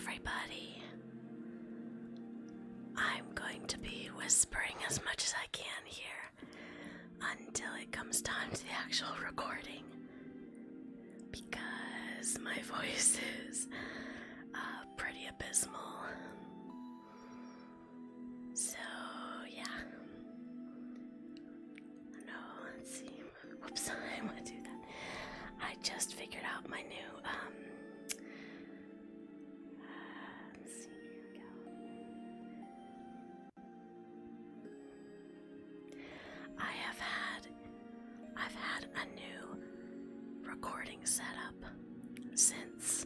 everybody. I'm going to be whispering as much as I can here until it comes time to the actual recording, because my voice is pretty abysmal. So yeah. No, let's see. Whoops, I want to do that. I just figured out my new let's see, here we go. I've had a new recording setup since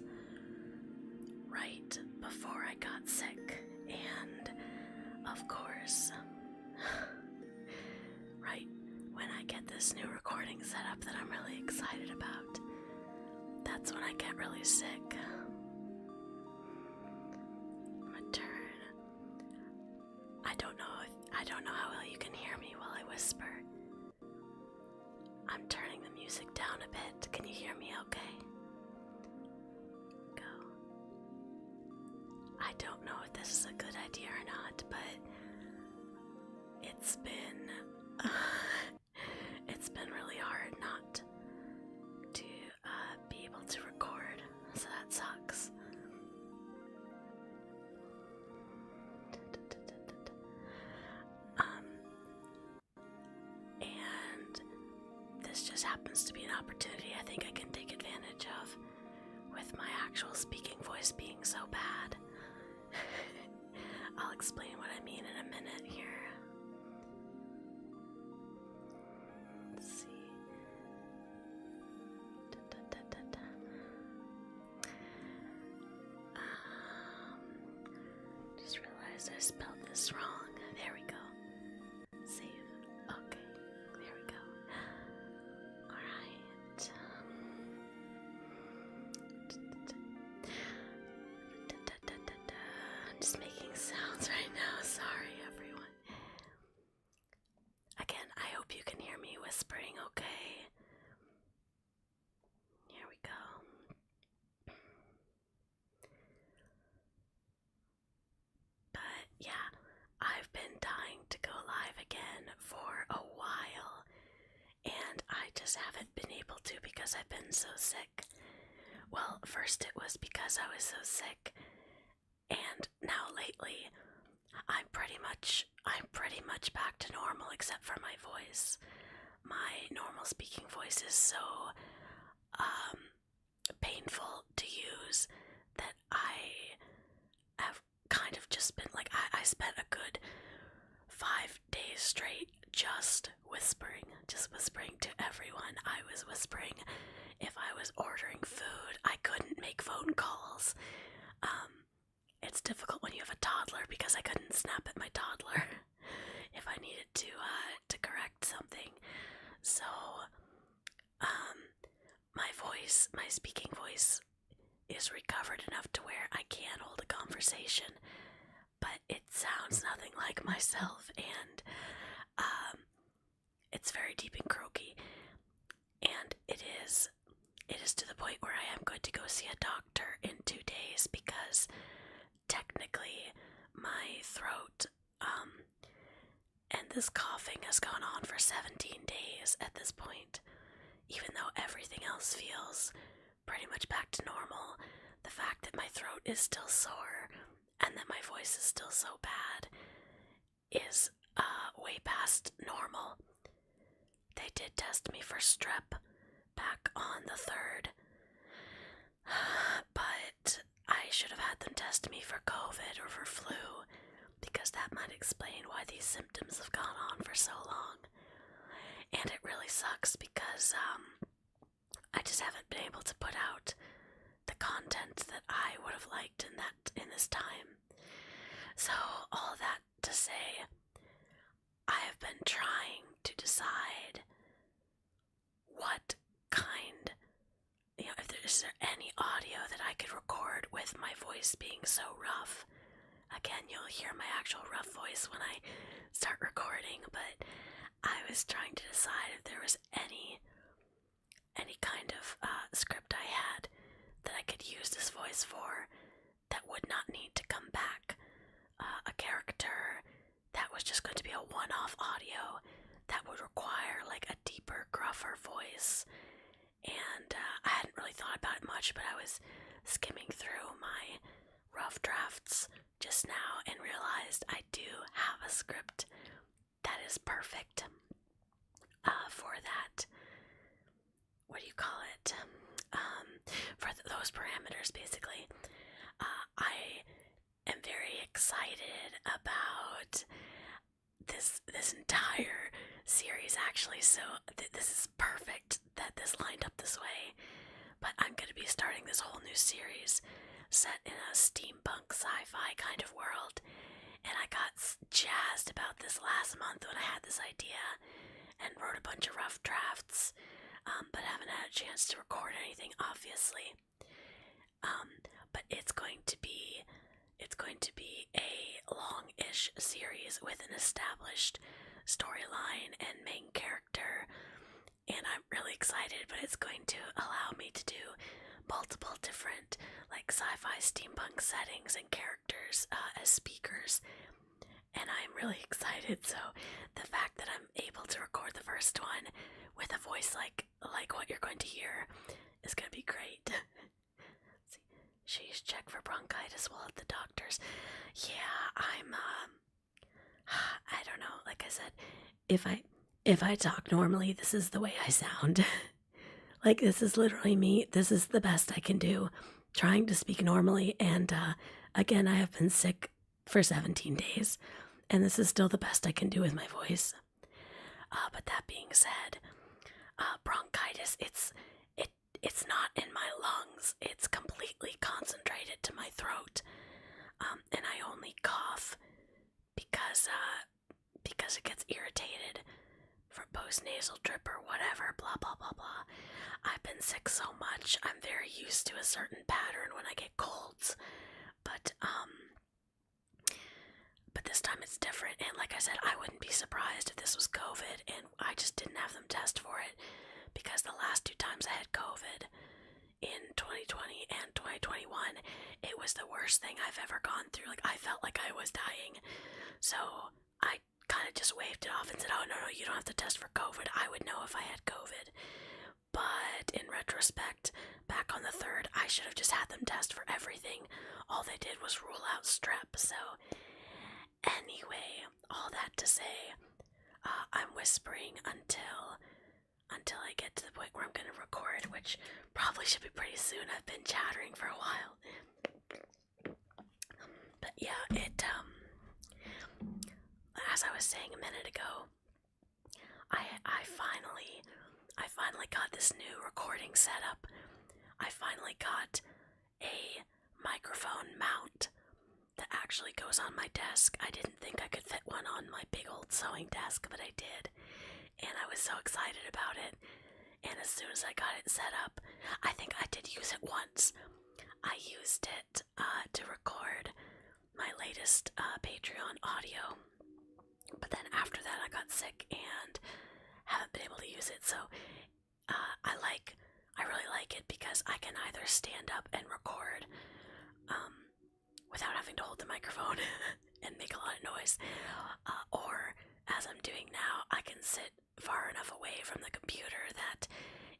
right before I got sick, and of course, right when I get this new recording setup that I'm really excited about, that's when I get really sick. I'm gonna turn. I don't know how well you can hear me while I whisper. I'm turning the music down a bit. Can you hear me okay? Go. I don't know if this is a good idea or not, but it's been really hard not to be able to record, so that sucks. And this just happens to be an opportunity I think I can take advantage of, with my actual speaking voice being so bad. I'll explain what I mean in a minute here. Let's see. Just realized I spelled this wrong. There we go. Save. Okay. There we go. Alright. I'm just making sounds right now. Sorry, everyone. Again, I hope you can hear me whispering okay. Here we go. But yeah, I've been dying to go live again for a while, and I just haven't been able to because I've been so sick. Well, first it was because I was so sick, and now lately I'm pretty much back to normal except for my voice. My normal speaking voice is so painful to use that I have kind of just been like, I spent a good 5 days straight just whispering to everyone. I was whispering if I was ordering food. I couldn't make phone calls. It's difficult when you have a toddler because I couldn't snap at my toddler if I needed to correct something. So, my speaking voice is recovered enough to where I can hold a conversation, but it sounds nothing like myself, and it's very deep and croaky, and it is to the point where I am going to go see a doctor in 2 days because technically my throat and this coughing has gone on for 17 days at this point. Even though everything else feels pretty much back to normal, the fact that my throat is still sore and that my voice is still so bad is way past normal. They did test me for strep back on the 3rd, but I should have had them test me for COVID or for flu, because that might explain why these symptoms have gone on for so long. And it really sucks because I just haven't been able to put out the content that I would have liked in this time. So all that to say, I have been trying to decide what kind, if there's any audio that I could record with my voice being so rough. Again, you'll hear my actual rough voice when I start recording, but I was trying to decide if there was any kind of script I had that I could use this voice for that would not need to come back, a character that was just going to be a one-off audio that would require like a deeper, gruffer voice. And I hadn't really thought about it much, but I was skimming through my rough drafts just now and realized I do have a script that is perfect for that. What do you call it? For those parameters, basically. I am very excited about this entire series, actually. So this is perfect that this lined up this way. But I'm going to be starting this whole new series set in a steampunk sci-fi kind of world. And I got jazzed about this last month when I had this idea and wrote a bunch of rough drafts, but haven't had a chance to record anything, obviously. But it's going to be a long-ish series with an established storyline and main character, and I'm really excited. But it's going to allow me to do multiple different like sci-fi steampunk settings and characters as speakers, and I'm really excited. So the fact that I'm able to record the first one with a voice like what you're going to hear is going to be great. She's checked for bronchitis while at the doctor's. Yeah, I don't know. Like I said, if I talk normally, this is the way I sound. Like, this is literally me. This is the best I can do, trying to speak normally. And again, I have been sick for 17 days, and this is still the best I can do with my voice. But that being said, bronchitis, it's not in my lungs. It's completely concentrated to my throat, and I only cough because it gets irritated from post-nasal drip or whatever, blah, blah, blah, blah. I've been sick so much, I'm very used to a certain pattern when I get colds, but this time it's different, and like I said, I wouldn't be surprised if this was COVID, and I just didn't have them test for it, because the last 2 times I had COVID, in 2020 and 2021, it was the worst thing I've ever gone through. Like, I felt like I was dying, so I kind of just waved it off and said, oh, no, you don't have to test for COVID. I would know if I had COVID. But in retrospect, back on the 3rd, I should have just had them test for everything. All they did was rule out strep. So anyway, all that to say, I'm whispering until I get to the point where I'm going to record, which probably should be pretty soon. I've been chattering for a while. But yeah, as I was saying a minute ago, I finally got this new recording setup. I finally got a microphone mount that actually goes on my desk. I didn't think I could fit one on my big old sewing desk, but I did. And I was so excited about it. And as soon as I got it set up, I think I did use it once. I used it to record my latest Patreon audio. But then after that, I got sick and haven't been able to use it. So I really like it because I can either stand up and record without having to hold the microphone and make a lot of noise, or as I'm doing now, I can sit far enough away from the computer that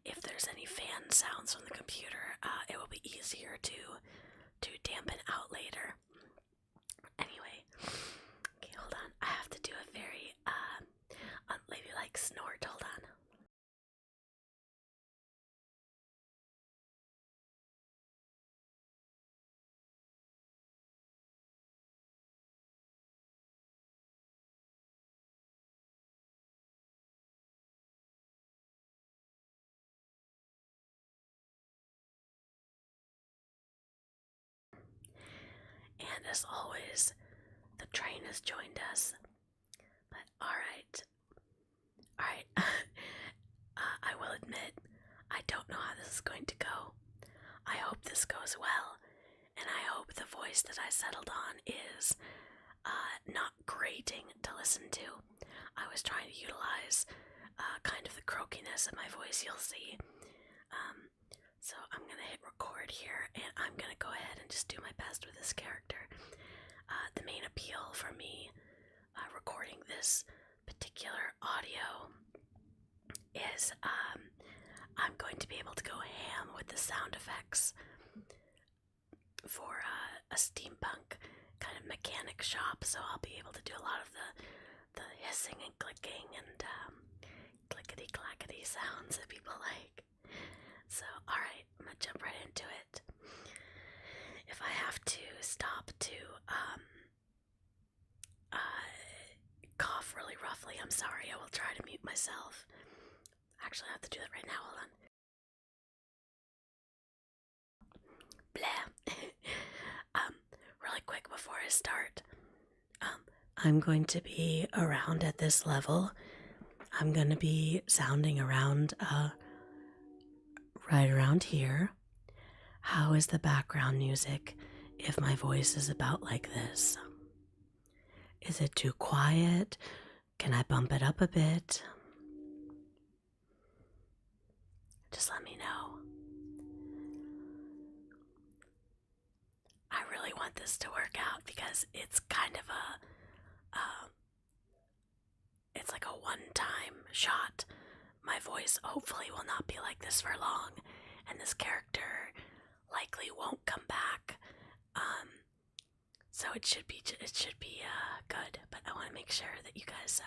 if there's any fan sounds from the computer, it will be easier to dampen out later. Anyway, okay, hold on. I have to do a very unladylike snort. Hold on. And as always, the train has joined us. But alright. I will admit, I don't know how this is going to go. I hope this goes well, and I hope the voice that I settled on is not grating to listen to. I was trying to utilize kind of the croakiness of my voice, you'll see. So I'm gonna hit record word here, and I'm gonna go ahead and just do my best with this character. The main appeal for me recording this particular audio is I'm going to be able to go ham with the sound effects for a steampunk kind of mechanic shop, so I'll be able to do a lot of the hissing and clicking and clickety clackety sounds that people like. So, alright, I'm gonna jump right into it. If I have to stop to cough really roughly, I'm sorry, I will try to mute myself. Actually, I have to do that right now, hold on. Blah. Really quick before I start, I'm going to be around at this level. I'm going to be sounding around, right around here. How is the background music if my voice is about like this? Is it too quiet? Can I bump it up a bit? Just let me know. I really want this to work out because it's kind of it's like a one-time shot. My voice hopefully will not be like this for long, and this character likely won't come back. So it should be good, but I want to make sure that you guys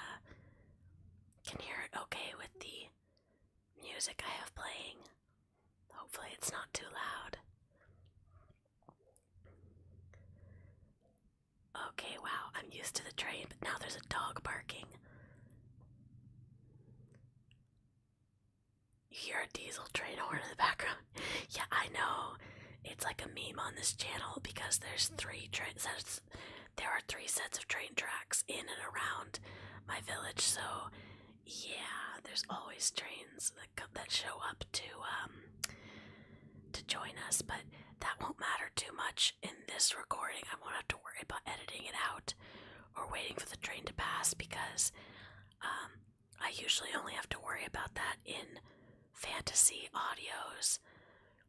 can hear it okay with the music I have playing. Hopefully it's not too loud. Okay, wow, I'm used to the train, but now there's a dog barking. You hear a diesel train horn in the background. Yeah, I know. It's like a meme on this channel because there's there are 3 sets of train tracks in and around my village, so yeah, there's always trains that show up to join us, but that won't matter too much in this recording. I won't have to worry about editing it out or waiting for the train to pass because I usually only have to worry about that in fantasy audios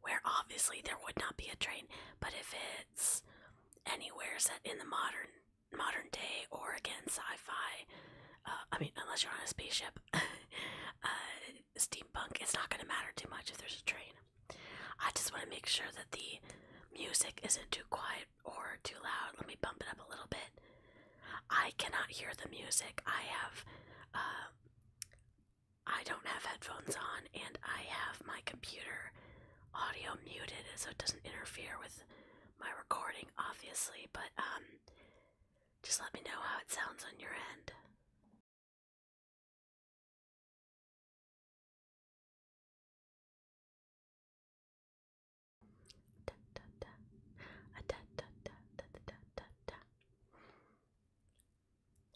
where obviously there would not be a train, but if it's anywhere set in the modern day or again sci-fi, unless you're on a spaceship, steampunk, it's not going to matter too much if there's a train. I just want to make sure that the music isn't too quiet or too loud. Let me bump it up a little bit. I cannot hear the music. I don't have headphones on, and I have my computer audio muted so it doesn't interfere with my recording, obviously, but just let me know how it sounds on your end.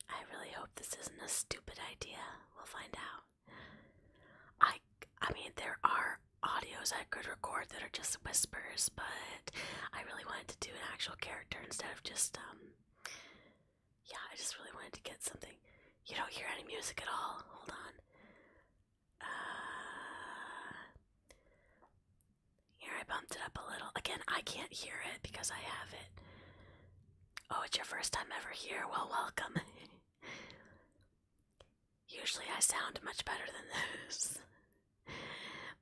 I really hope this isn't a stupid idea. We'll find out. I mean, there are audios I could record that are just whispers, but I really wanted to do an actual character instead of just, I just really wanted to get something. You don't hear any music at all. Hold on. Here, I bumped it up a little. Again, I can't hear it because I have it. Oh, it's your first time ever here? Well, welcome. Usually I sound much better than this.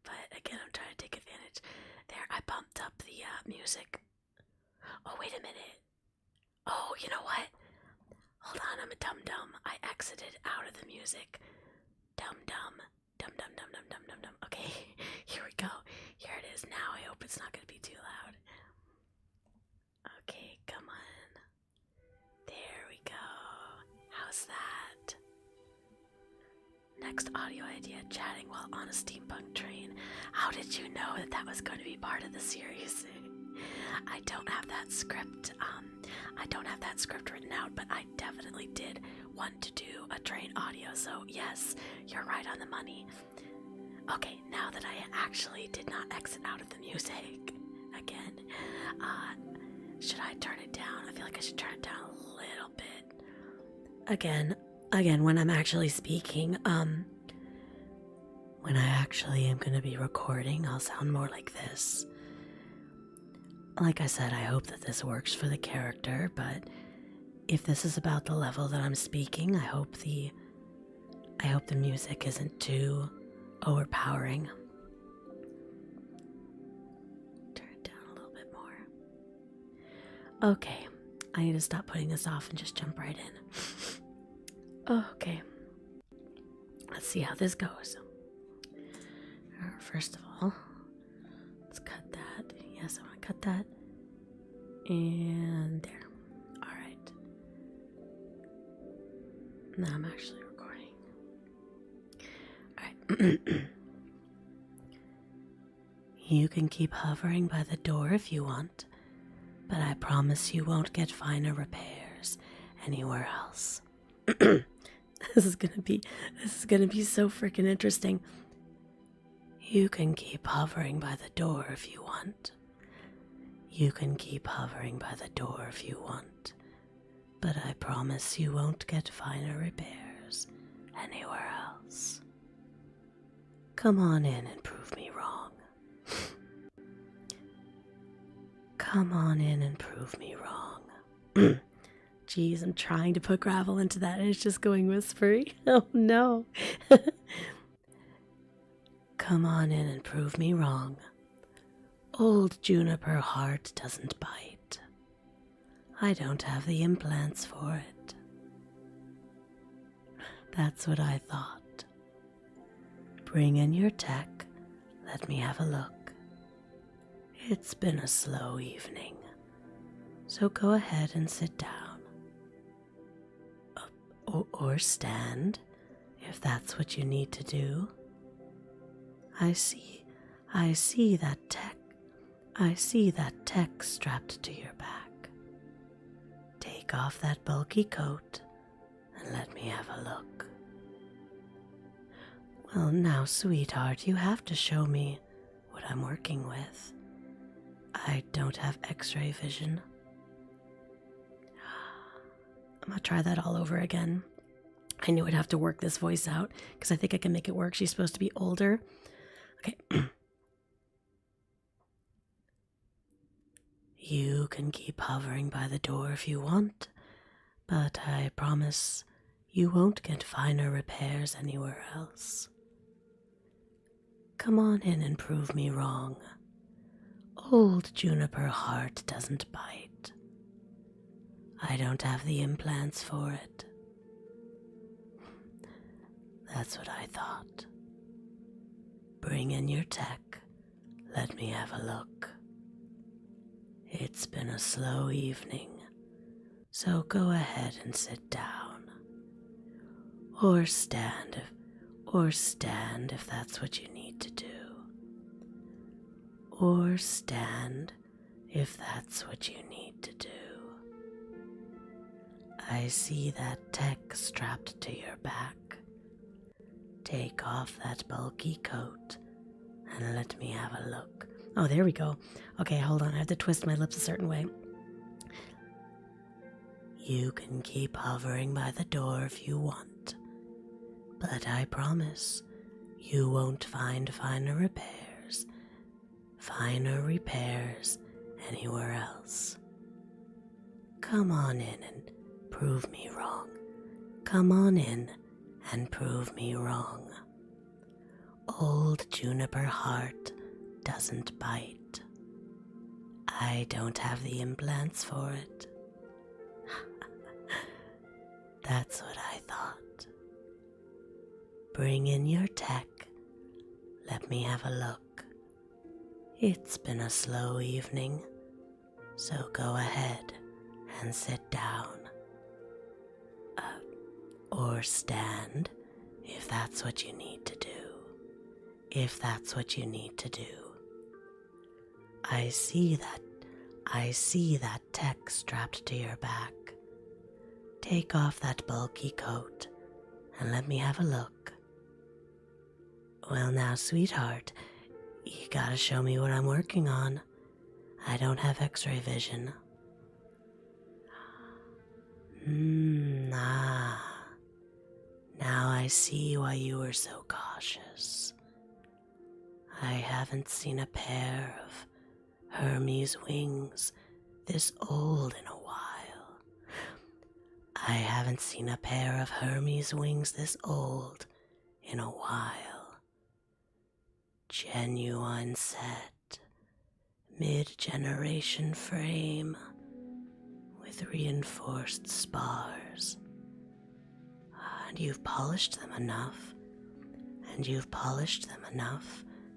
But again, I'm trying to take advantage. There, I bumped up the music. Oh, wait a minute. Oh, you know what? Hold on, I'm a dum-dum. I exited out of the music. Dum-dum. Dum-dum-dum-dum-dum-dum-dum. Okay, here we go. Here it is now. I hope it's not going to be too loud. Okay, come on. There we go. How's that? Next audio idea, chatting while on a steampunk train. How did you know that that was going to be part of the series? I don't have that script. I don't have that script written out, but I definitely did want to do a train audio, so yes, you're right on the money. Okay, now that I actually did not exit out of the music again, should I turn it down? I feel like I should turn it down a little bit. Again, when I'm actually speaking, when I actually am going to be recording, I'll sound more like this. Like I said, I hope that this works for the character, but if this is about the level that I'm speaking, I hope the music isn't too overpowering. Turn it down a little bit more. Okay, I need to stop putting this off and just jump right in. Okay, let's see how this goes. First of all, let's cut that. Yes, I want to cut that. And there. All right. Now I'm actually recording. All right. You can keep hovering by the door if you want, but I promise you won't get finer repairs anywhere else. This is gonna be so freaking interesting. You can keep hovering by the door if you want. You can keep hovering by the door if you want, but I promise you won't get finer repairs anywhere else. Come on in and prove me wrong. Come on in and prove me wrong. Jeez, I'm trying to put gravel into that and it's just going whispery. Oh no. Come on in and prove me wrong. Old juniper heart doesn't bite. I don't have the implants for it. That's what I thought. Bring in your tech. Let me have a look. It's been a slow evening, so go ahead and sit down. Or stand, if that's what you need to do. I see that tech. I see that tech strapped to your back. Take off that bulky coat and let me have a look. Well, now, sweetheart, you have to show me what I'm working with. I don't have x-ray vision. I'm gonna try that all over again. I knew I'd have to work this voice out because I think I can make it work. She's supposed to be older. Okay. You can keep hovering by the door if you want, but I promise you won't get finer repairs anywhere else. Come on in and prove me wrong. Old juniper heart doesn't bite. I don't have the implants for it. That's what I thought. Bring in your tech. Let me have a look. It's been a slow evening, so go ahead and sit down. Or stand if that's what you need to do. Or stand if that's what you need to do. I see that tech strapped to your back. Take off that bulky coat and let me have a look. Oh, there we go. Okay, hold on. I have to twist my lips a certain way. You can keep hovering by the door if you want, but I promise you won't find finer repairs anywhere else. Come on in and prove me wrong. Come on in and prove me wrong. Old juniper heart doesn't bite. I don't have the implants for it. That's what I thought. Bring in your tech. Let me have a look. It's been a slow evening, so go ahead and sit down. Or stand, if that's what you need to do. If that's what you need to do. I see that tech strapped to your back. Take off that bulky coat and let me have a look. Well, now, sweetheart, you gotta show me what I'm working on. I don't have x-ray vision. Now I see why you were so cautious. I haven't seen a pair of Hermes wings this old in a while. I haven't seen a pair of Hermes wings this old in a while. Genuine set, mid-generation frame with reinforced spars. And you've polished them enough,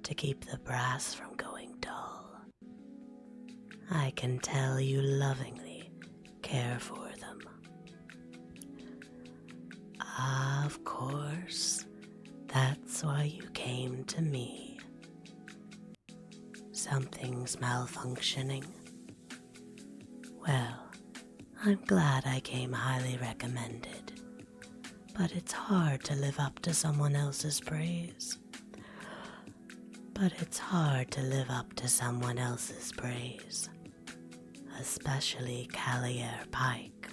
to keep the brass from going dull. I can tell you lovingly care for them. Of course, that's why you came to me. Something's malfunctioning. Well, I'm glad I came highly recommended, but it's hard to live up to someone else's praise. Especially Callier Pike.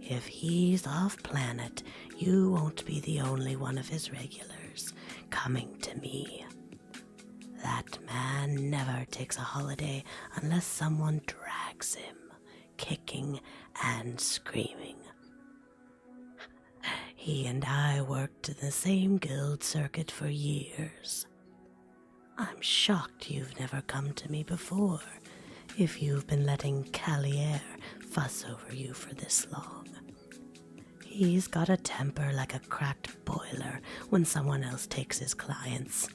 If he's off planet, you won't be the only one of his regulars coming to me. That man never takes a holiday unless someone drags him, kicking and screaming. He and I worked in the same guild circuit for years. I'm shocked you've never come to me before, if you've been letting Callier fuss over you for this long. He's got a temper like a cracked boiler when someone else takes his clients.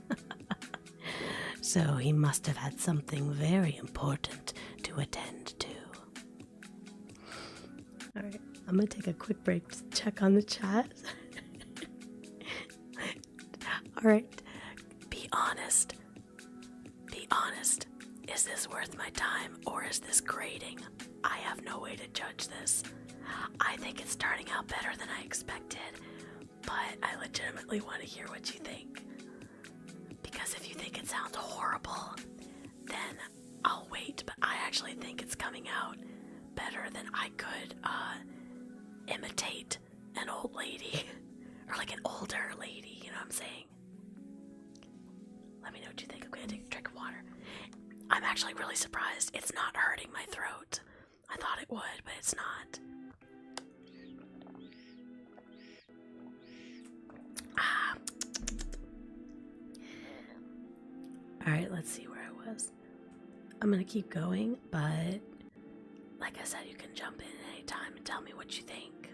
So he must have had something very important to attend to. Alright, I'm gonna take a quick break to check on the chat. Alright, be honest. Is this worth my time or is this grating? I have no way to judge this. I think it's starting out better than I expected, but I legitimately want to hear what you think. Because if you think it sounds horrible, then I'll wait, but I actually think it's coming out better than I could imitate an old lady, or like an older lady, you know what I'm saying? Let me know what you think. I'm gonna take a drink of water. I'm actually really surprised it's not hurting my throat. I thought it would, but it's not. Alright, let's see where I was. I'm gonna keep going, but like I said, you can jump in at any time and tell me what you think.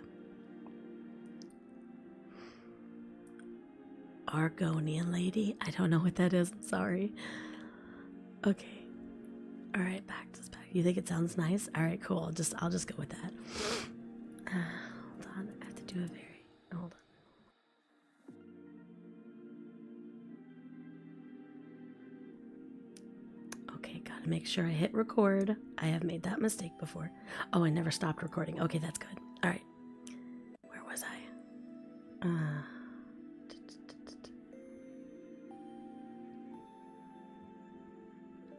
Argonian lady? I don't know what that is, I'm sorry. Okay. Alright, back to spec. You think it sounds nice? Alright, cool. I'll just go with that. Hold on, I have to do a very... Hold on. Okay, gotta make sure I hit record. I have made that mistake before. Oh, I never stopped recording. Okay, that's good. Alright. Where was I?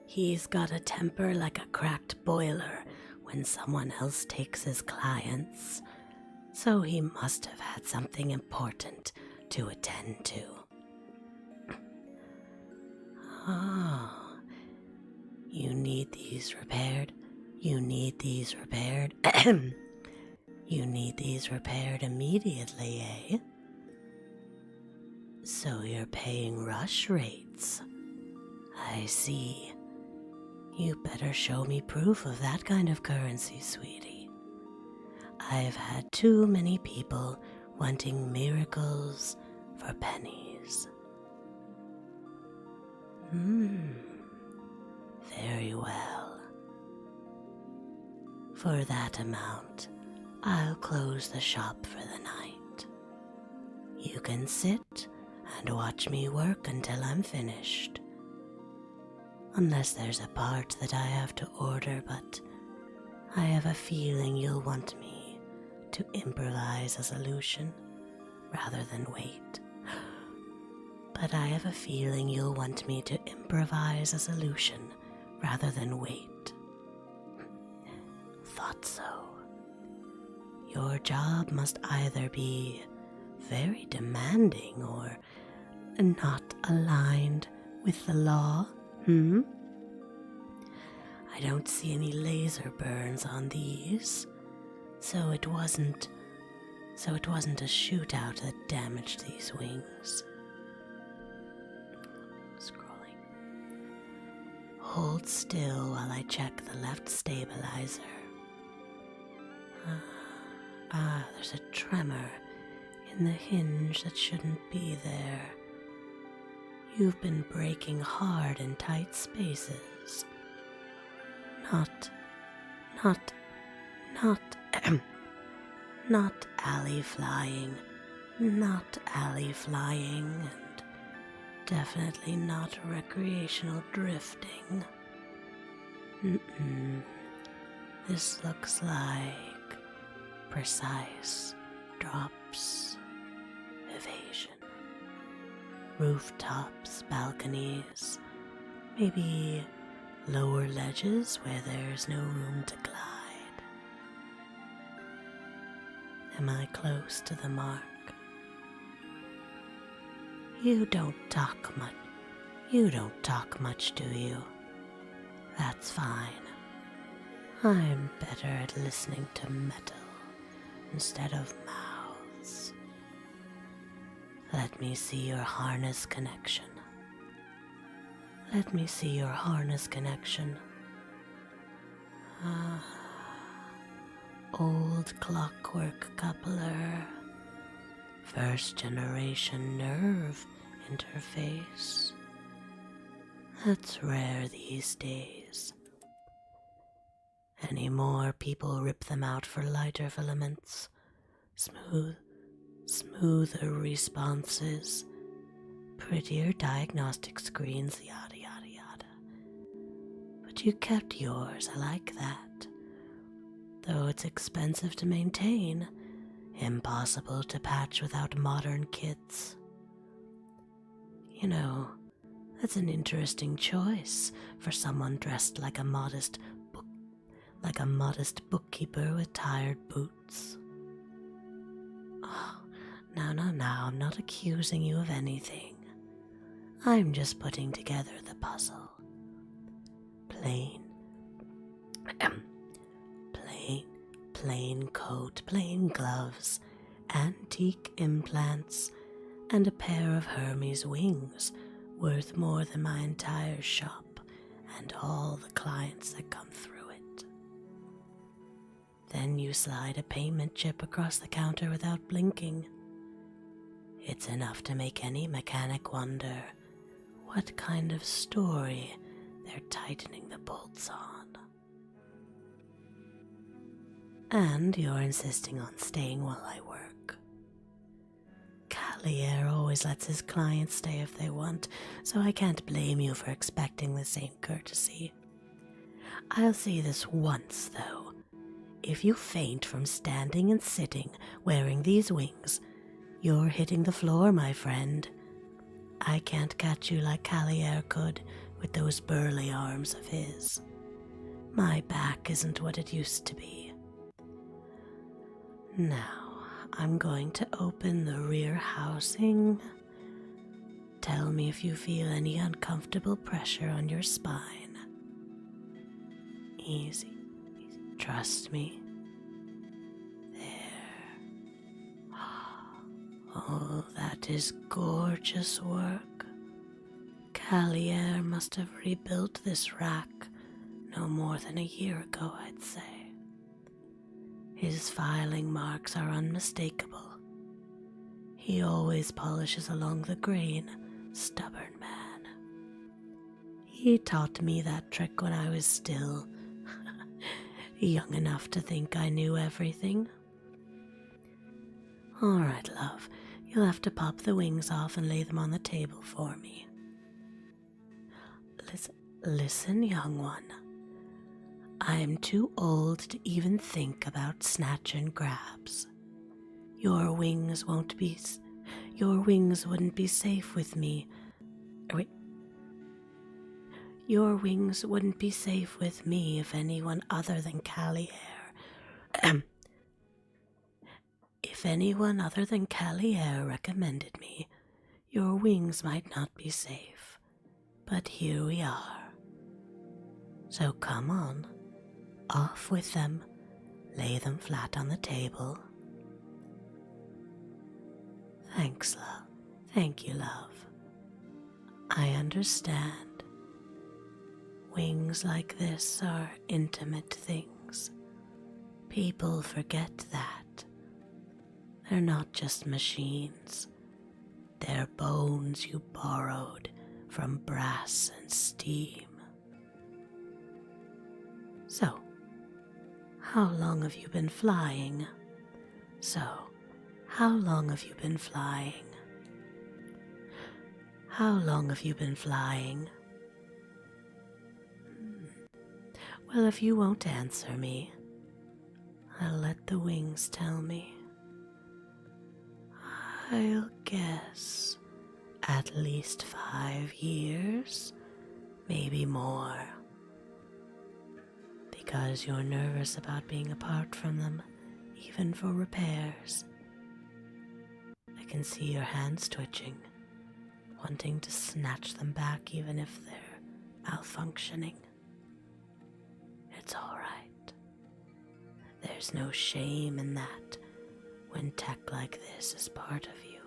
He's got a temper like a cracked boiler when someone else takes his clients, so he must have had something important to attend to. Oh, you need these repaired? You need these repaired immediately, eh? So you're paying rush rates. I see. You better show me proof of that kind of currency, sweetie. I've had too many people wanting miracles for pennies. Very well. For that amount, I'll close the shop for the night. You can sit and watch me work until I'm finished. Unless there's a part that I have to order, but I have a feeling you'll want me to improvise a solution rather than wait. Thought so. Your job must either be very demanding or not aligned with the law. I don't see any laser burns on these, so it wasn't a shootout that damaged these wings. Scrolling. Hold still while I check the left stabilizer. There's a tremor in the hinge that shouldn't be there. You've been braking hard in tight spaces. Not alley flying, and definitely not recreational drifting. This looks like precise drops, evasion, rooftops, balconies, maybe lower ledges where there's no room to glide. Am I close to the mark? You don't talk much, do you? That's fine. I'm better at listening to metal instead of mouths. Let me see your harness connection. Old clockwork coupler. First generation nerve interface. That's rare these days. Any more people rip them out for lighter filaments, smoother responses, prettier diagnostic screens, yada yada yada. But you kept yours, I like that. Though it's expensive to maintain, impossible to patch without modern kits. You know, that's an interesting choice for someone dressed like a modest bookkeeper with tired boots. Oh, now, I'm not accusing you of anything. I'm just putting together the puzzle. Plain coat, plain gloves, antique implants, and a pair of Hermes wings worth more than my entire shop and all the clients that come through it. Then you slide a payment chip across the counter without blinking. It's enough to make any mechanic wonder what kind of story they're tightening the bolts on. And you're insisting on staying while I work. Callier always lets his clients stay if they want, so I can't blame you for expecting the same courtesy. I'll say this once, though. If you faint from standing and sitting wearing these wings, you're hitting the floor, my friend. I can't catch you like Callier could with those burly arms of his. My back isn't what it used to be. Now, I'm going to open the rear housing. Tell me if you feel any uncomfortable pressure on your spine. Easy. Trust me. There. Oh, that is gorgeous work. Callier must have rebuilt this rack no more than a year ago, I'd say. His filing marks are unmistakable. He always polishes along the grain, stubborn man. He taught me that trick when I was still young enough to think I knew everything. All right, love, you'll have to pop the wings off and lay them on the table for me. Listen, young one. I am too old to even think about snatch and grabs. Your wings wouldn't be safe with me. Your wings wouldn't be safe with me if anyone other than Callier. If anyone other than Callier recommended me, your wings might not be safe. But here we are. So come on, off with them. Lay them flat on the table. Thanks, love. Thank you, love. I understand. Wings like this are intimate things. People forget that. They're not just machines. They're bones you borrowed from brass and steam. So, how long have you been flying? How long have you been flying? Well, if you won't answer me, I'll let the wings tell me. I'll guess at least 5 years, maybe more. Because you're nervous about being apart from them, even for repairs. I can see your hands twitching, wanting to snatch them back even if they're malfunctioning. It's all right. There's no shame in that when tech like this is part of you.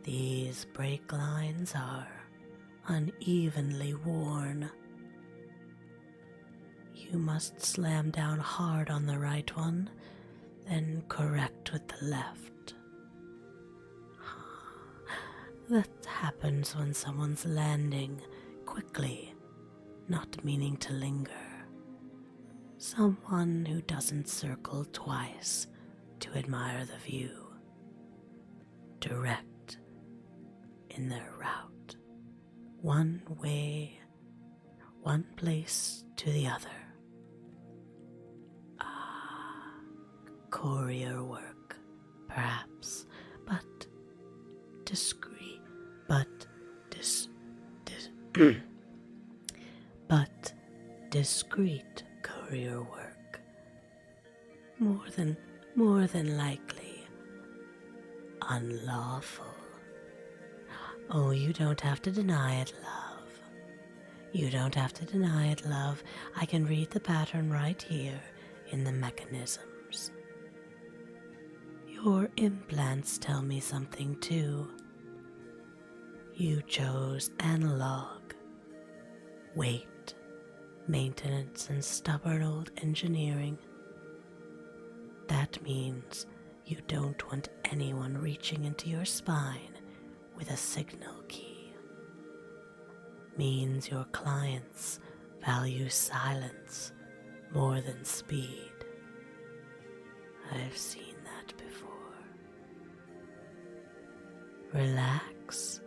These brake lines are unevenly worn. You must slam down hard on the right one, then correct with the left. That happens when someone's landing quickly, not meaning to linger. Someone who doesn't circle twice to admire the view. Direct in their route. One way, one place to the other. Courier work, perhaps, but discreet, but discreet courier work. More than likely unlawful. Oh, you don't have to deny it, love. You don't have to deny it, love. I can read the pattern right here in the mechanisms. Your implants tell me something too. You chose analog. Weight, maintenance, and stubborn old engineering. That means you don't want anyone reaching into your spine with a signal key. Means your clients value silence more than speed. I've seen that before. Relax.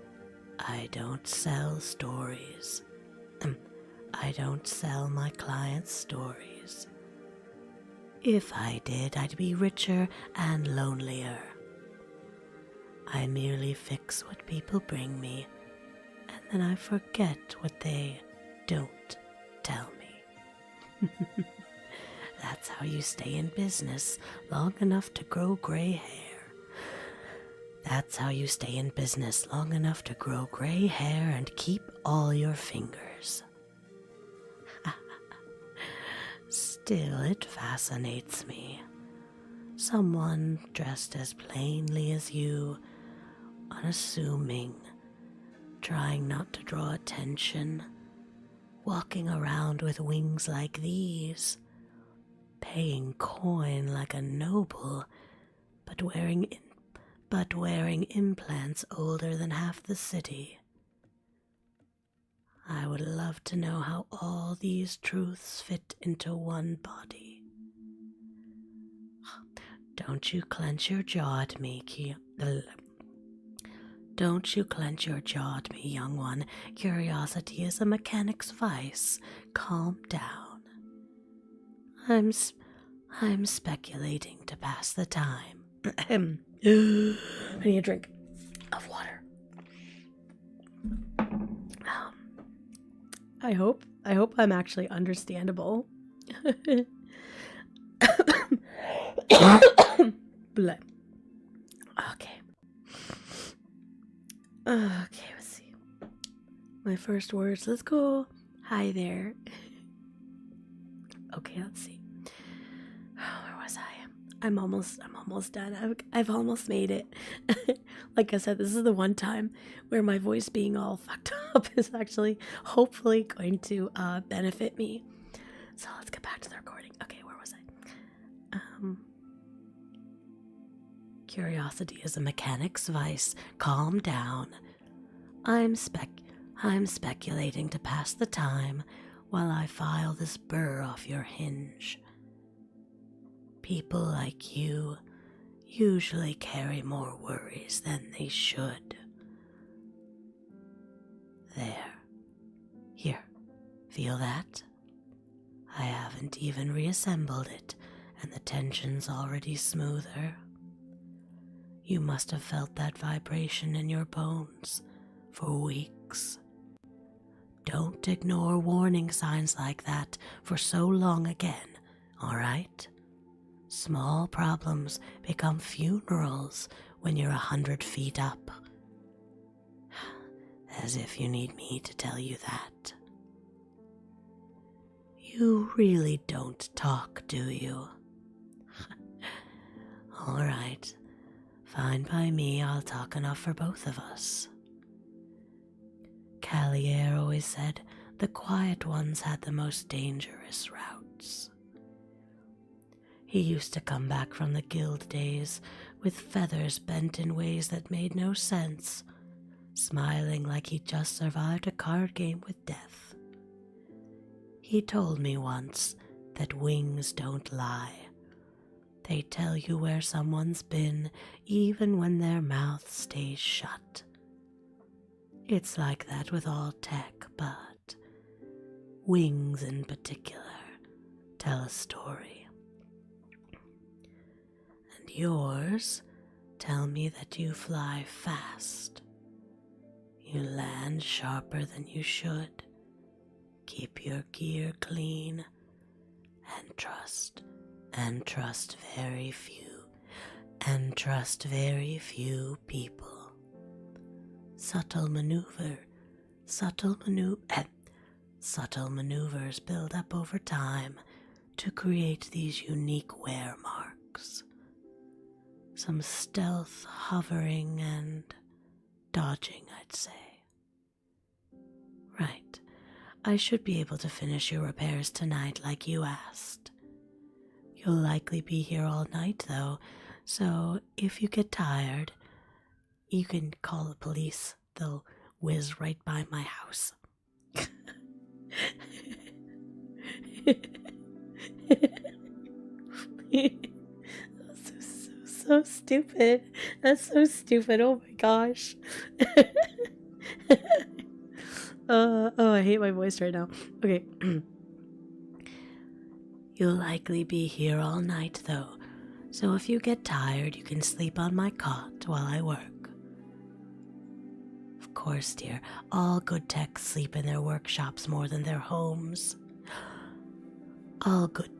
I don't sell stories. I don't sell my clients' stories. If I did, I'd be richer and lonelier. I merely fix what people bring me, and then I forget what they don't tell me. That's how you stay in business long enough to grow gray hair. That's how you stay in business long enough to grow gray hair and keep all your fingers. Still, it fascinates me. Someone dressed as plainly as you, unassuming, trying not to draw attention, walking around with wings like these, paying coin like a noble, but wearing implants older than half the city. I would love to know how all these truths fit into one body. Don't you clench your jaw at me, Don't you clench your jaw at me, young one. Curiosity is a mechanic's vice. Calm down. I'm speculating to pass the time. I need a drink of water. I hope I'm actually understandable. Bleh. Okay, let's see. My first words. Let's go. Hi there. Okay, let's see. Where was I? I'm almost done. I've almost made it. Like I said, this is the one time where my voice being all fucked up is actually hopefully going to benefit me. So let's get back to the recording. Okay, where was I? Curiosity is a mechanic's vice. Calm down. I'm speculating to pass the time while I file this burr off your hinge. People like you usually carry more worries than they should. There. Here, feel that? I haven't even reassembled it, and the tension's already smoother. You must have felt that vibration in your bones for weeks. Don't ignore warning signs like that for so long again, all right? Small problems become funerals when you're 100 feet up. As if you need me to tell you that. You really don't talk, do you? All right. Fine by me, I'll talk enough for both of us. Callier always said the quiet ones had the most dangerous routes. He used to come back from the guild days with feathers bent in ways that made no sense, smiling like he'd just survived a card game with death. He told me once that wings don't lie. They tell you where someone's been even when their mouth stays shut. It's like that with all tech, but wings in particular tell a story. And yours tell me that you fly fast. You land sharper than you should. Keep your gear clean and trust very few people. Subtle maneuvers build up over time to create these unique wear marks. Some stealth, hovering, and dodging, I'd say. Right. I should be able to finish your repairs tonight like you asked. You'll likely be here all night, though, so if you get tired, you can call the police. They'll whiz right by my house. So stupid. That's so stupid. Oh my gosh. I hate my voice right now. Okay. You'll likely be here all night, though, so if you get tired, you can sleep on my cot while I work. Of course, dear, all good techs sleep in their workshops more than their homes. All good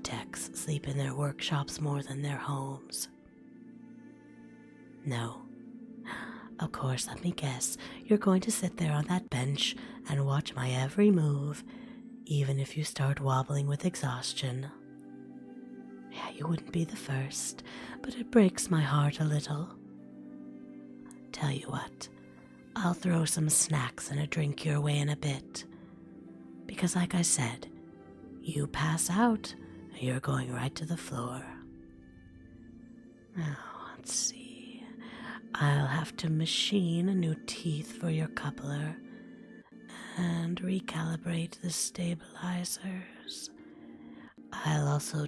techs sleep in their workshops more than their homes. No. Of course, let me guess, you're going to sit there on that bench and watch my every move, even if you start wobbling with exhaustion. Yeah, you wouldn't be the first, but it breaks my heart a little. Tell you what, I'll throw some snacks and a drink your way in a bit. Because like I said, you pass out, you're going right to the floor. Now, let's see. I'll have to machine new teeth for your coupler and recalibrate the stabilizers. I'll also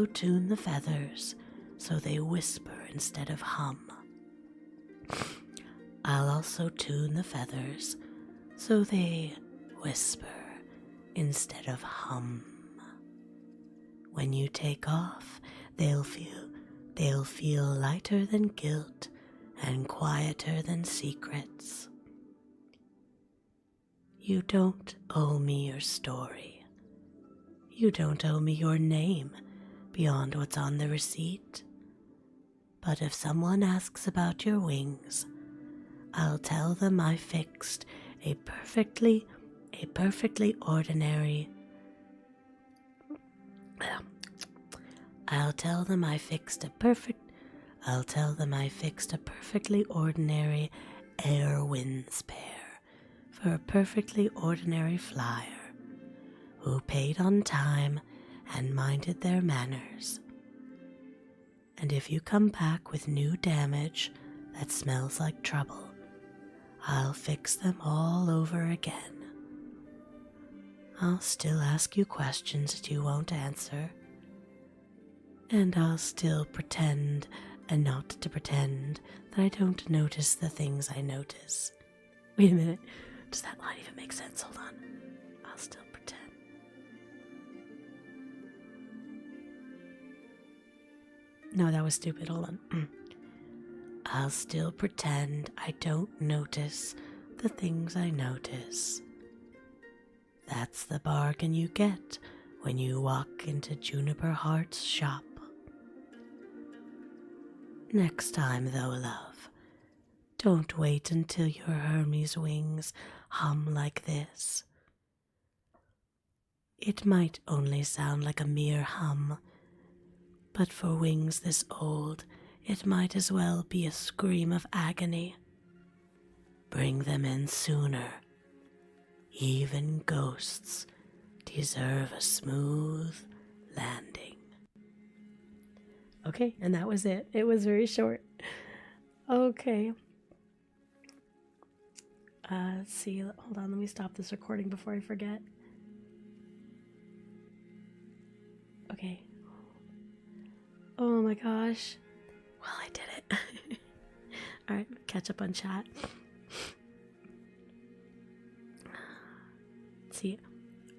tune the feathers so they whisper instead of hum. I'll also tune the feathers so they whisper instead of hum. When you take off, they'll feel lighter than guilt and quieter than secrets. You don't owe me your story. You don't owe me your name beyond what's on the receipt. But if someone asks about your wings, I'll tell them I fixed a perfectly ordinary. I'll tell them I fixed a perfectly ordinary air winds pair for a perfectly ordinary flyer who paid on time and minded their manners. And if you come back with new damage that smells like trouble, I'll fix them all over again. I'll still ask you questions that you won't answer, and I'll still pretend and not to pretend that I don't notice the things I notice. Wait a minute, does that line even make sense? Hold on. I'll still pretend. No, that was stupid. Hold on. I'll still pretend I don't notice the things I notice. That's the bargain you get when you walk into Juniper Heart's shop. Next time, though, love, don't wait until your Hermes wings hum like this. It might only sound like a mere hum, but for wings this old, it might as well be a scream of agony. Bring them in sooner. Even ghosts deserve a smooth landing. Okay, and that was it. It was very short. Okay. Let's see. Hold on, let me stop this recording before I forget. Okay. Oh my gosh. Well, I did it. Alright, catch up on chat. Let's see.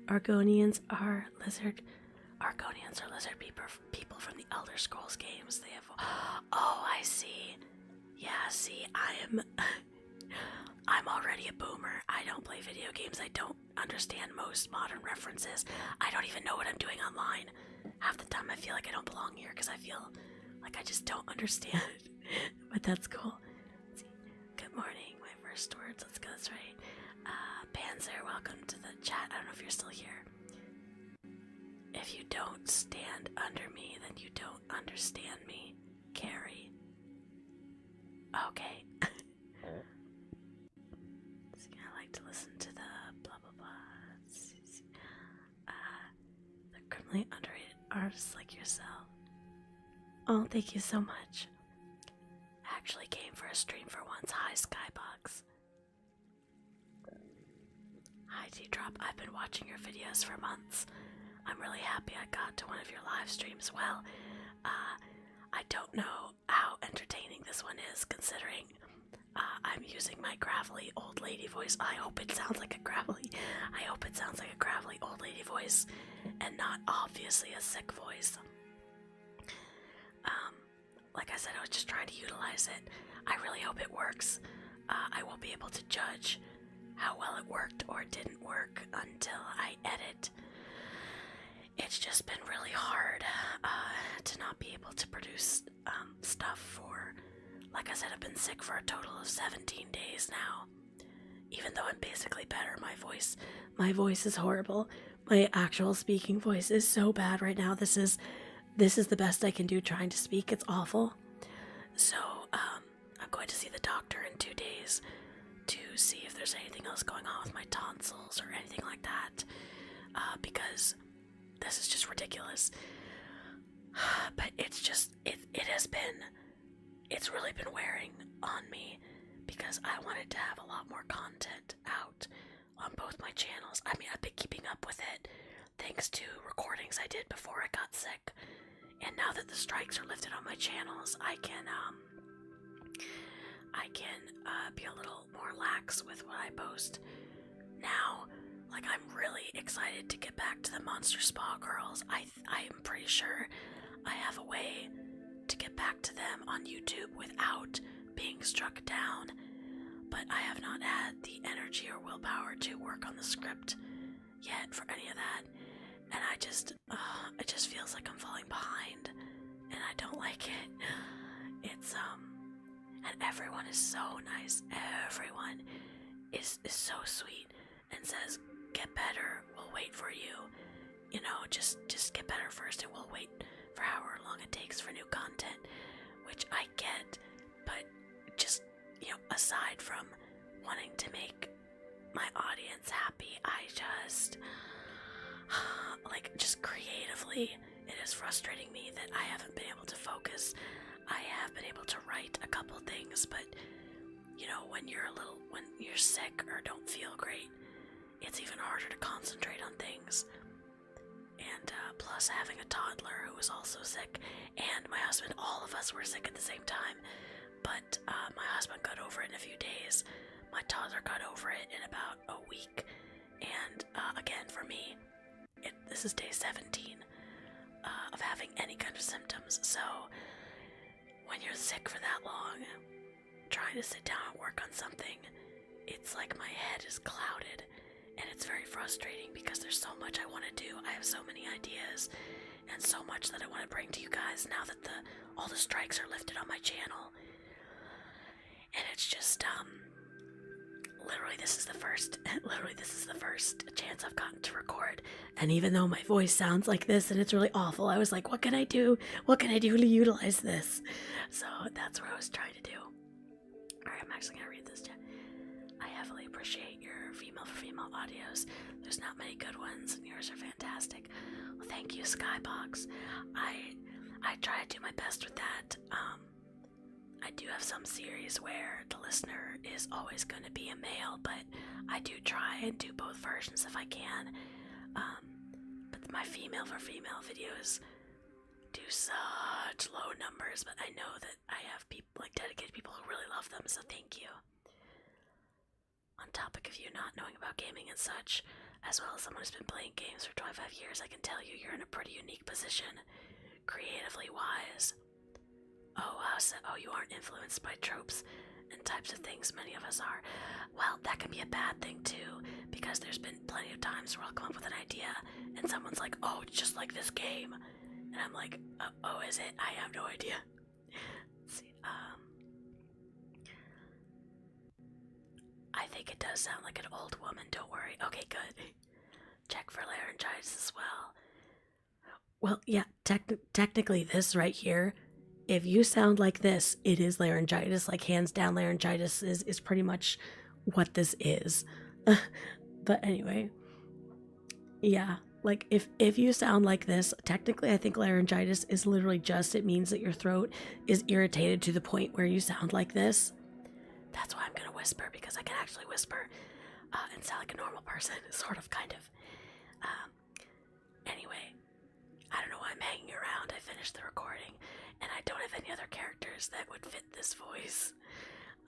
Argonians are lizard people from the Elder Scrolls games. They have. Oh, I see. Yeah, see, I'm already a boomer. I don't play video games. I don't understand most modern references. I don't even know what I'm doing online. Half the time I feel like I don't belong here because I feel like I just don't understand. But that's cool. Let's see. Good morning. My first words. Let's go. That's right. Panzer, welcome to the chat. I don't know if you're still here. If you don't stand under me, then you don't understand me. Carrie. Okay. I like to listen to the blah blah blah. The criminally underrated artists like yourself. Oh, thank you so much. Actually came for a stream for once. Hi, Skybox. Hi, D-Drop. I've been watching your videos for months. I'm really happy I got to one of your live streams. Well, I don't know how entertaining this one is, considering I'm using my gravelly old lady voice. I hope it sounds like a gravelly old lady voice, and not obviously a sick voice. Like I said, I was just trying to utilize it. I really hope it works. I won't be able to judge how well it worked or didn't work until I edit. It's just been really hard to not be able to produce stuff for, like I said, I've been sick for a total of 17 days now. Even though I'm basically better, my voice is horrible. My actual speaking voice is so bad right now. This is the best I can do trying to speak. It's awful. So, I'm going to see the doctor in 2 days to see if there's anything else going on with my tonsils or anything like that. Because this is just ridiculous. But it's really been wearing on me because I wanted to have a lot more content out on both my channels. I mean, I've been keeping up with it thanks to recordings I did before I got sick. And now that the strikes are lifted on my channels, I can be a little more lax with what I post. Now, like, I'm really excited to get back to the Monster Spa girls. I am pretty sure I have a way to get back to them on YouTube without being struck down, but I have not had the energy or willpower to work on the script yet for any of that, and it just feels like I'm falling behind, and I don't like it. It's, and everyone is so nice. Everyone is so sweet and says, get better, we'll wait for you. You know, just get better first and we'll wait for however long it takes for new content, which I get, but just, you know, aside from wanting to make my audience happy, I just, like, just creatively, it is frustrating me that I haven't been able to focus. I have been able to write a couple things, but, you know, when you're sick or don't feel great, it's even harder to concentrate on things. And plus having a toddler who was also sick, and my husband, all of us were sick at the same time. But my husband got over it in a few days. My toddler got over it in about a week. And again, for me, this is day 17 of having any kind of symptoms. So when you're sick for that long, trying to sit down and work on something, it's like my head is clouded. And it's very frustrating because there's so much I want to do. I have so many ideas and so much that I want to bring to you guys now that all the strikes are lifted on my channel. And it's just, literally this is the first chance I've gotten to record. And even though my voice sounds like this and it's really awful, I was like, what can I do? What can I do to utilize this? So that's what I was trying to do. Alright, I'm actually going to read this chat. I heavily appreciate your female audios. There's not many good ones, and yours are fantastic. Well, thank you, Skybox. I try to do my best with that. I do have some series where the listener is always going to be a male, but I do try and do both versions if I can. But my female videos do such low numbers, but I know that I have people, like dedicated people who really love them, so thank you. On topic of you not knowing about gaming and such, as well as someone who's been playing games for 25 years, I can tell you you're in a pretty unique position, creatively wise. Oh, you aren't influenced by tropes and types of things many of us are. Well, that can be a bad thing too, because there's been plenty of times where I'll come up with an idea, and someone's like, oh, it's just like this game. And I'm like, oh, is it? I have no idea. Let's see, I think it does sound like an old woman, don't worry. Okay, good. Check for laryngitis as well. Well, yeah, technically this right here, if you sound like this, it is laryngitis. Like, hands down, laryngitis is pretty much what this is. But anyway, yeah, like, if you sound like this, technically I think laryngitis is literally just, it means that your throat is irritated to the point where you sound like this. That's why I'm gonna whisper, because I can actually whisper and sound like a normal person, sort of, kind of. Anyway, I don't know why I'm hanging around. I finished the recording, and I don't have any other characters that would fit this voice.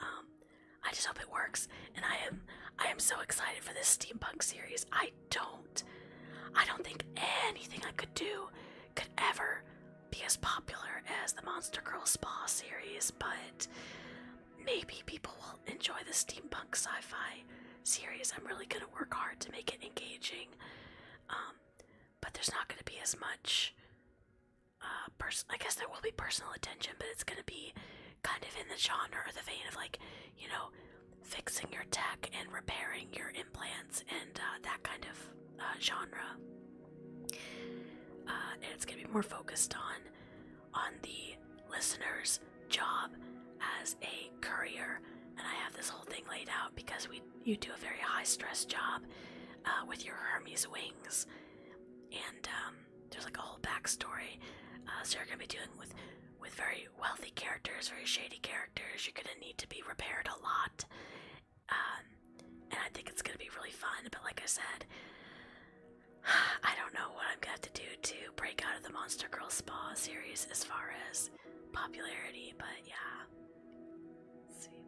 I just hope it works, and I am so excited for this steampunk series. I don't think anything I could do could ever be as popular as the Monster Girl Spa series, but maybe people will enjoy the steampunk sci-fi series. I'm really gonna work hard to make it engaging, but there's not gonna be as much I guess there will be personal attention, but it's gonna be kind of in the genre or the vein of, like, you know, fixing your tech and repairing your implants and that kind of genre. And it's gonna be more focused on the listener's job as a courier, and I have this whole thing laid out because you do a very high stress job with your Hermes wings, and there's like a whole backstory. So you're gonna be dealing with very wealthy characters, very shady characters. You're gonna need to be repaired a lot, and I think it's gonna be really fun. But like I said, I don't know what I'm gonna have to do to break out of the Monster Girl Spa series as far as popularity, but yeah. Let's see.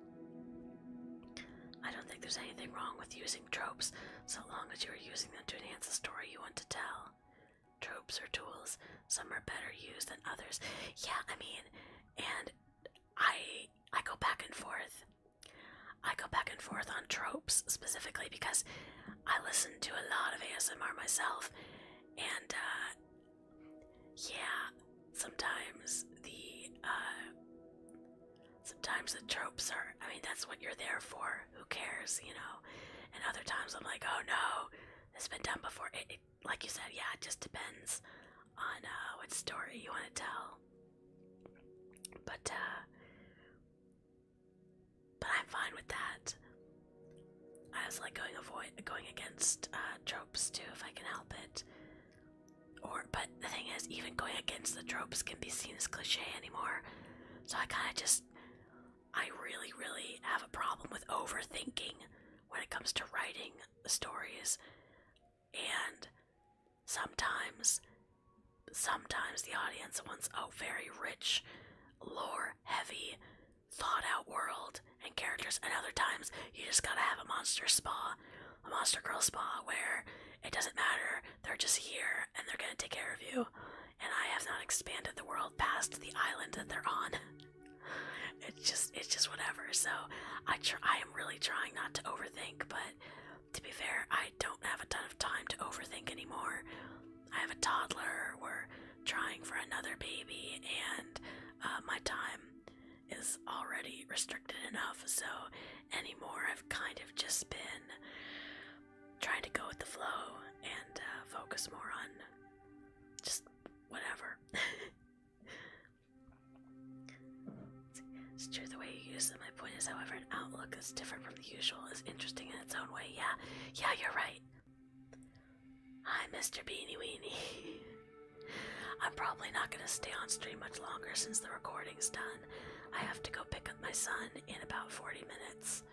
I don't think there's anything wrong with using tropes, so long as you are using them to enhance the story you want to tell. Tropes are tools. Some are better used than others. Yeah, I mean, and I go back and forth. I go back and forth on tropes specifically because I listen to a lot of ASMR myself, and sometimes the tropes are, I mean, that's what you're there for. Who cares, you know? And other times I'm like, oh no, this has been done before. Like you said, yeah, it just depends on what story you want to tell. But I'm fine with that. I was like going against tropes too, if I can help it. But the thing is, even going against the tropes can be seen as cliche anymore. So I really, really have a problem with overthinking when it comes to writing the stories. And sometimes the audience wants a very rich, lore-heavy, thought-out world and characters, and other times you just gotta have a monster girl spa, where it doesn't matter, they're just here and they're gonna take care of you. And I have not expanded the world past the island that they're on. It's just whatever. So I am really trying not to overthink, but to be fair, I don't have a ton of time to overthink anymore. I have a toddler, we're trying for another baby, and my time is already restricted enough, so anymore I've kind of just been trying to go with the flow and focus more on just whatever. It's true the way you use them. My point is, however, an outlook that's different from the usual is interesting in its own way. Yeah, you're right. Hi, Mr. Beanie Weenie. I'm probably not going to stay on stream much longer since the recording's done. I have to go pick up my son in about 40 minutes.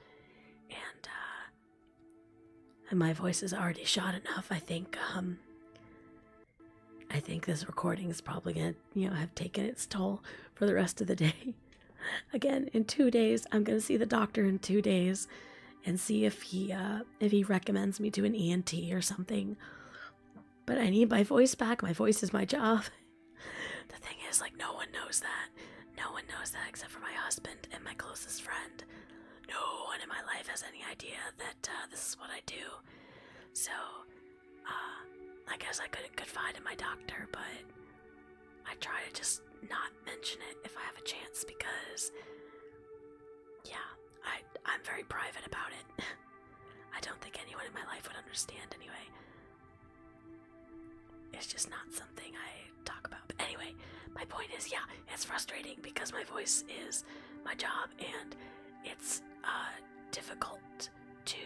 And my voice is already shot enough. I think this recording is probably going to, have taken its toll for the rest of the day. Again, in 2 days, I'm going to see the doctor in 2 days and see if he recommends me to an ENT or something. But I need my voice back. My voice is my job. The thing is, like, no one knows that. No one knows that except for my husband and my closest friend. No one in my life has any idea that this is what I do. So, I guess I could confide in my doctor, but I try to just not mention it if I have a chance, because, yeah, I'm very private about it. I don't think anyone in my life would understand anyway. It's just not something I talk about. But anyway, my point is, yeah, it's frustrating because my voice is my job, and it's difficult to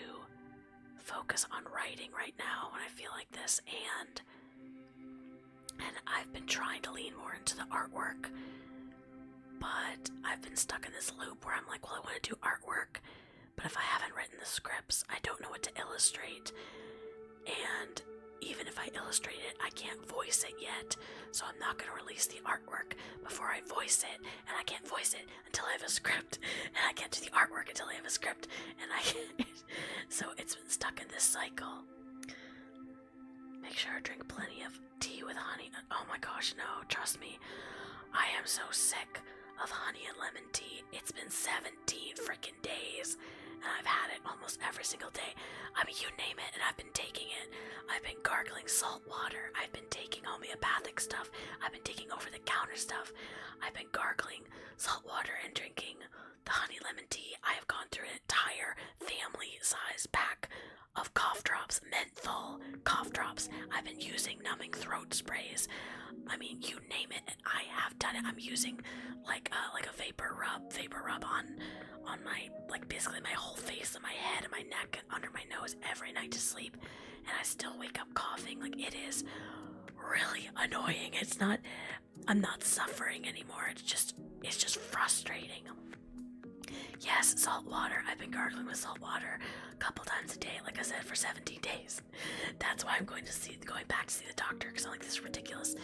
focus on writing right now when I feel like this, and I've been trying to lean more into the artwork, but I've been stuck in this loop where I'm like, well, I want to do artwork, but if I haven't written the scripts, I don't know what to illustrate, and even if I illustrate it, I can't voice it yet, so I'm not going to release the artwork before I voice it, and I can't voice it until I have a script, and I can't do the artwork until I have a script, and so it's been stuck in this cycle. Make sure to drink plenty of tea with honey. Oh my gosh, no, trust me, I am so sick of honey and lemon tea. It's been 17 freaking days, and I've had it almost every single day. I mean, you name it, and I've been taking it. I've been gargling salt water. I've been taking homeopathic stuff. I've been taking over-the-counter stuff. I've been gargling salt water and drinking the honey lemon tea. I have gone through an entire family-size pack of cough drops, menthol cough drops. I've been using numbing throat sprays. I mean, you name it, and I have done it. I'm using like a vapor rub on my, like, basically my whole face and my head and my neck and under my nose every night to sleep, and I still wake up coughing. Like, it is really annoying. I'm not suffering anymore. It's just frustrating. Yes, salt water. I've been gargling with salt water a couple times a day, like I said, for 17 days. That's why I'm going back to see the doctor, because I'm like, this is ridiculous.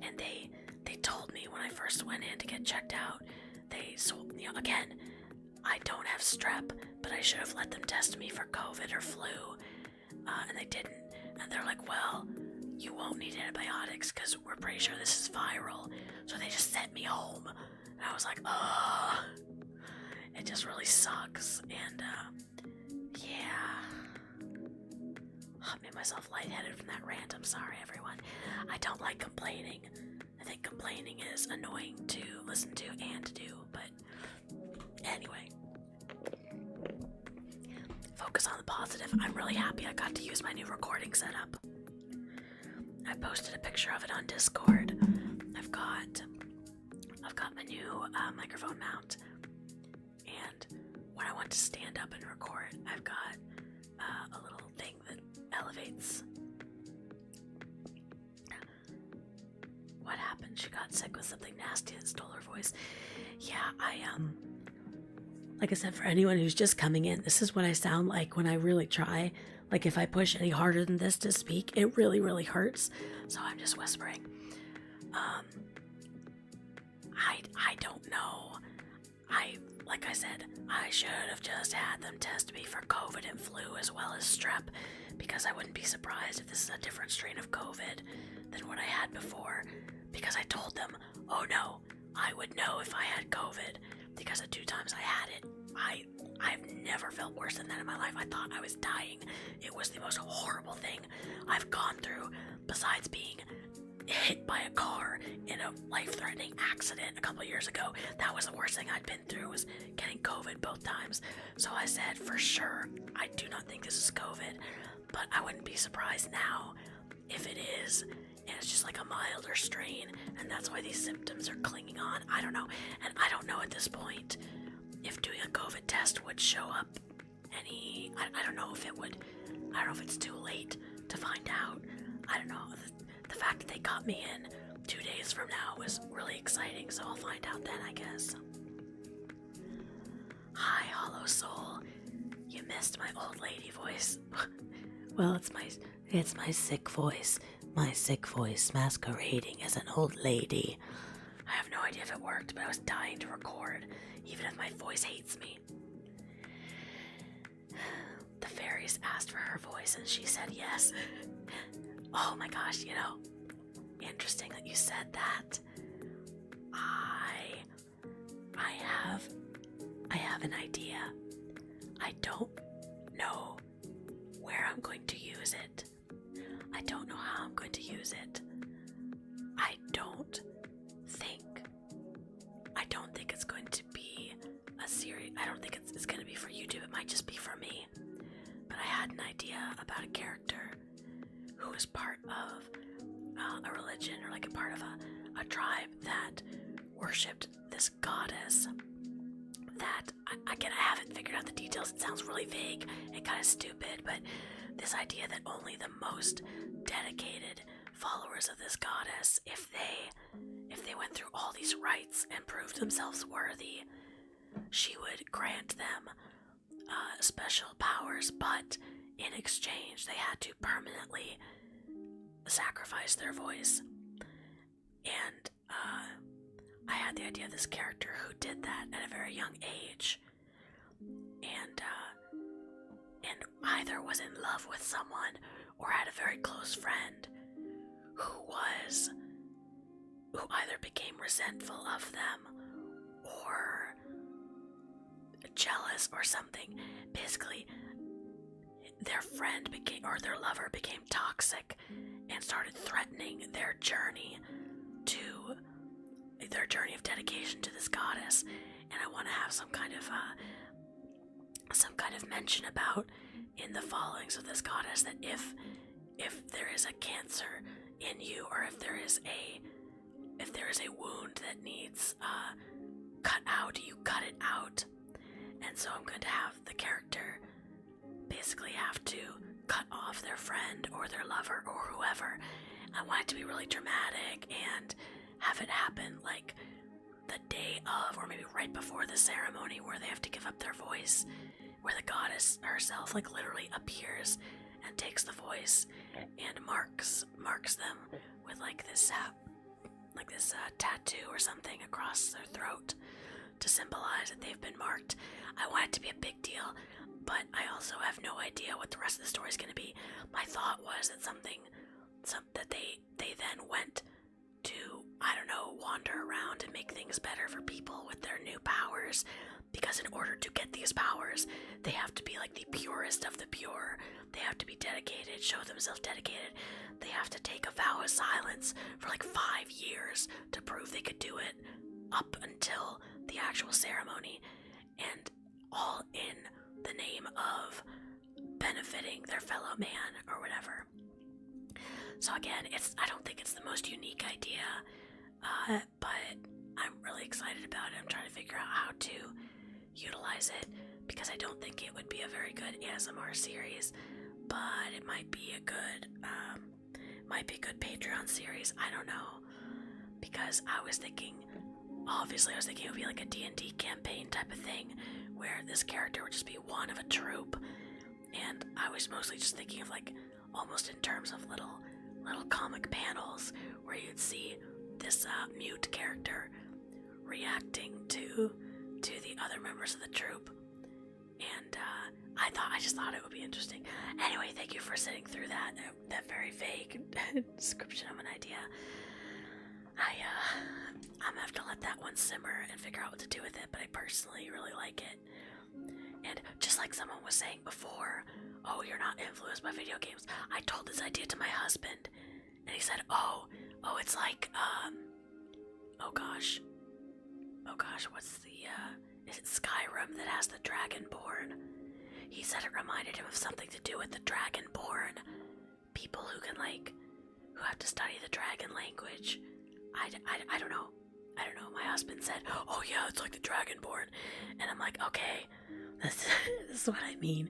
And they told me when I first went in to get checked out, again, I don't have strep, but I should have let them test me for COVID or flu, and they didn't. And they're like, well, you won't need antibiotics because we're pretty sure this is viral. So they just sent me home. And I was like, ugh. It just really sucks, and, yeah. I made myself lightheaded from that rant. I'm sorry, everyone. I don't like complaining. I think complaining is annoying to listen to and to do, but Anyway, focus on the positive. I'm really happy I got to use my new recording setup. I posted a picture of it on Discord. I've got my new microphone mount, and when I want to stand up and record, I've got a little thing that elevates. What happened? She got sick with something nasty that stole her voice. Yeah, like I said, for anyone who's just coming in, this is what I sound like when I really try. Like, if I push any harder than this to speak, it really, really hurts. So I'm just whispering. I don't know. Like I said, I should have just had them test me for COVID and flu as well as strep, because I wouldn't be surprised if this is a different strain of COVID than what I had before, because I told them, oh no, I would know if I had COVID, because the 2 times I had it, I've never felt worse than that in my life. I thought I was dying. It was the most horrible thing I've gone through, besides being hit by a car in a life-threatening accident a couple years ago. That was the worst thing I'd been through, was getting COVID both times. So I said, for sure, I do not think this is COVID, but I wouldn't be surprised now if it is, and it's just like a milder strain, and that's why these symptoms are clinging on. I don't know, and I don't know at this point if doing a COVID test would show up any. I don't know if it would. I don't know if it's too late to find out. I don't know. The fact that they got me in 2 days from now was really exciting, so I'll find out then, I guess. Hi, Hollow Soul. You missed my old lady voice. Well, it's my sick voice. My sick voice masquerading as an old lady. I have no idea if it worked, but I was dying to record, even if my voice hates me. The fairies asked for her voice and she said yes. Oh my gosh, interesting that you said that. I have an idea. I don't know where I'm going to use it. I don't know how I'm going to use it. I don't think it's going to be a series. I don't think it's going to be for YouTube. It might just be for me. But I had an idea about a character who is part of a religion, or like a part of a tribe that worshipped this goddess. That, again, I haven't figured out the details. It sounds really vague and kind of stupid, but this idea that only the most dedicated followers of this goddess, if they went through all these rites and proved themselves worthy, she would grant them special powers, but in exchange they had to permanently sacrifice their voice. And I had the idea of this character who did that at a very young age, and either was in love with someone or had a very close friend who either became resentful of them or jealous or something. Basically, their friend became, or their lover became toxic and started threatening their journey of dedication to this goddess. And I want to have some kind of mention about in the followings of this goddess that if there is a cancer in you, or if there is a wound that needs cut out, you cut it out. And so I'm going to have the character basically have to cut off their friend or their lover or whoever. I want it to be really dramatic and have it happen like the day of, or maybe right before the ceremony, where they have to give up their voice, where the goddess herself like literally appears and takes the voice and marks them with like this tattoo or something across their throat to symbolize that they've been marked. I want it to be a big deal, but I also have no idea what the rest of the story is going to be. My thought was that that they then went to, I don't know, wander around and make things better for people with their new powers, because in order to get these powers, they have to be like the purest of the pure. They have to be dedicated, show themselves dedicated. They have to take a vow of silence for like 5 years to prove they could do it, up until the actual ceremony. and all in the name of benefiting their fellow man or whatever. So again, I don't think it's the most unique idea, but I'm really excited about it. I'm trying to figure out how to utilize it, because I don't think it would be a very good ASMR series, but it might be a good Patreon series. I don't know, because I was thinking it would be like a D&D campaign type of thing, where this character would just be one of a troop, and I was mostly just thinking of like almost in terms of little comic panels where you'd see this mute character reacting to the other members of the troop, and I just thought it would be interesting. Anyway, thank you for sitting through that very vague description of an idea. I'm gonna have to let that one simmer and figure out what to do with it, but I personally really like it. And just like someone was saying before, oh, you're not influenced by video games. I told this idea to my husband, and he said, oh, it's like, oh gosh, what's the, is it Skyrim that has the Dragonborn? He said it reminded him of something to do with the Dragonborn. People who can, like, who have to study the dragon language. I don't know. My husband said, oh yeah, it's like the Dragonborn. And I'm like, okay, this is what I mean.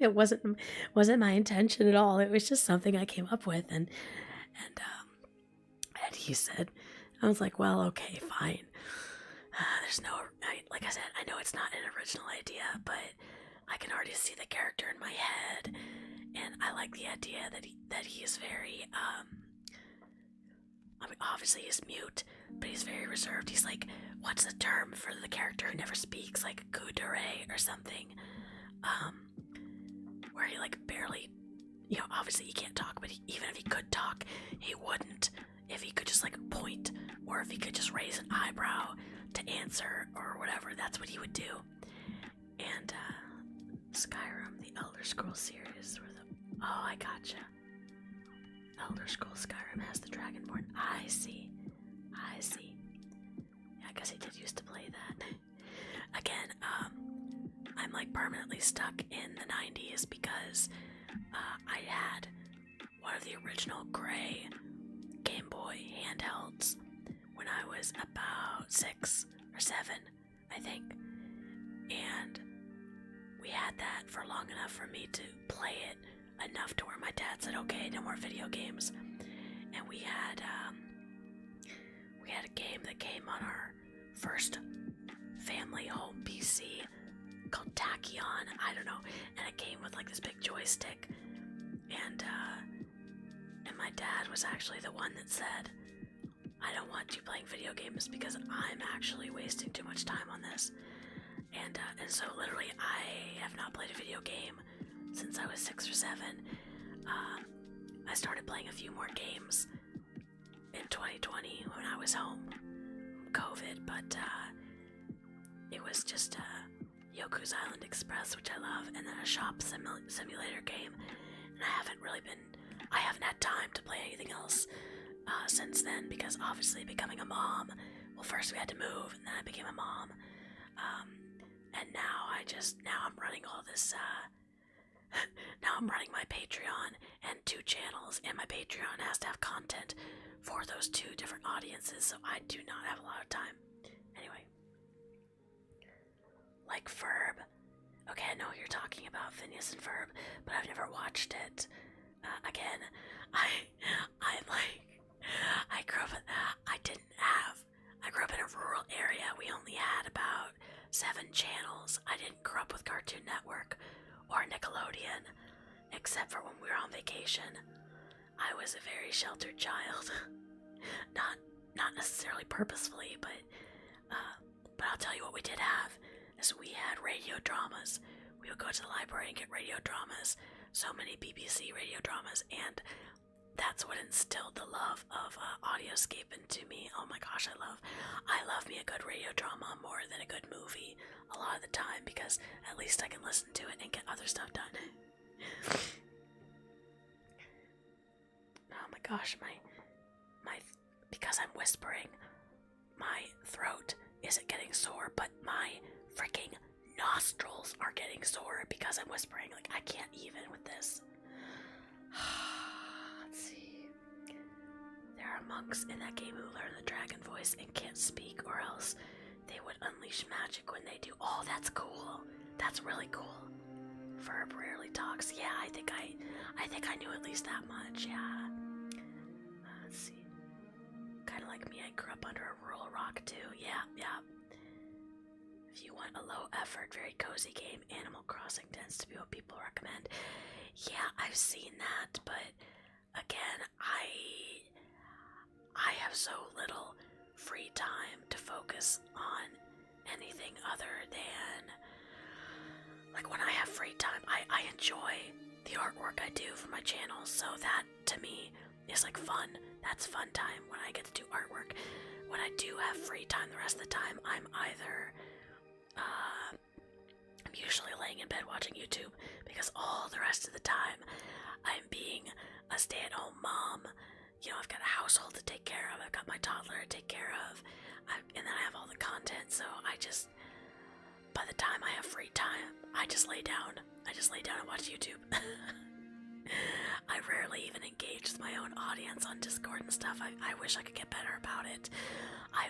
It wasn't my intention at all. It was just something I came up with, and he said, I was like, well, okay, fine. Like I said, I know it's not an original idea, but I can already see the character in my head, and I like the idea that he is very, I mean, obviously he's mute, but he's very reserved. He's like, what's the term for the character who never speaks, like Kudere or something, where he like barely, obviously he can't talk, but even if he could talk, he wouldn't. If he could just like point, or if he could just raise an eyebrow to answer or whatever, that's what he would do. And Skyrim, the Elder Scrolls series, oh, I gotcha. Elder Scrolls Skyrim has the Dragonborn. I see. Yeah, I guess he did used to play that. Again, I'm like permanently stuck in the 90s because I had one of the original gray Game Boy handhelds when I was about 6 or 7, I think. And we had that for long enough for me to play it enough to where my dad said, okay, no more video games. And we had a game that came on our first family home PC called Tachyon, I don't know, and it came with like this big joystick, and my dad was actually the one that said, I don't want you playing video games because I'm actually wasting too much time on this. And so literally I have not played a video game since I was 6 or 7. I started playing a few more games in 2020 when I was home from COVID, but it was just Yoku's Island Express, which I love, and then a shop simulator game. And I haven't had time to play anything else since then, because obviously becoming a mom, well, first we had to move, and then I became a mom, and now I'm running all this, now I'm running my Patreon and 2 channels, and my Patreon has to have content for those 2 different audiences, so I do not have a lot of time. Anyway, like Ferb. Okay, I know you're talking about Phineas and Ferb, but I've never watched it. Again, I grew up in a rural area. We only had about 7 channels. I didn't grow up with Cartoon Network or Nickelodeon, except for when we were on vacation. I was a very sheltered child. Not necessarily purposefully, but I'll tell you what we did have, is we had radio dramas. We would go to the library and get radio dramas, so many BBC radio dramas, and that's what instilled the love of Audioscape into me. Oh my gosh, I love me a good radio drama more than a good movie a lot of the time, because at least I can listen to it and get other stuff done. Oh my gosh, my because I'm whispering, my throat isn't getting sore, but my freaking nostrils are getting sore because I'm whispering. Like, I can't even with this. Let's see. There are monks in that game who learn the dragon voice and can't speak, or else they would unleash magic when they do. Oh, that's cool. That's really cool. Verb rarely talks. Yeah, I think I knew at least that much. Yeah. Let's see. Kind of like me, I grew up under a rural rock too. Yeah. If you want a low effort, very cozy game, Animal Crossing tends to be what people recommend. Yeah, I've seen that, but again, I have so little free time to focus on anything other than, like, when I have free time, I enjoy the artwork I do for my channel, so that to me is like fun. That's fun time when I get to do artwork. When I do have free time the rest of the time, I'm either I'm usually laying in bed watching YouTube, because all the rest of the time I'm being a stay-at-home mom. You know, I've got a household to take care of, I've got my toddler to take care of, and then I have all the content, so by the time I have free time, I just lay down and watch YouTube. I rarely even engage with my own audience on Discord and stuff. I wish I could get better about it. I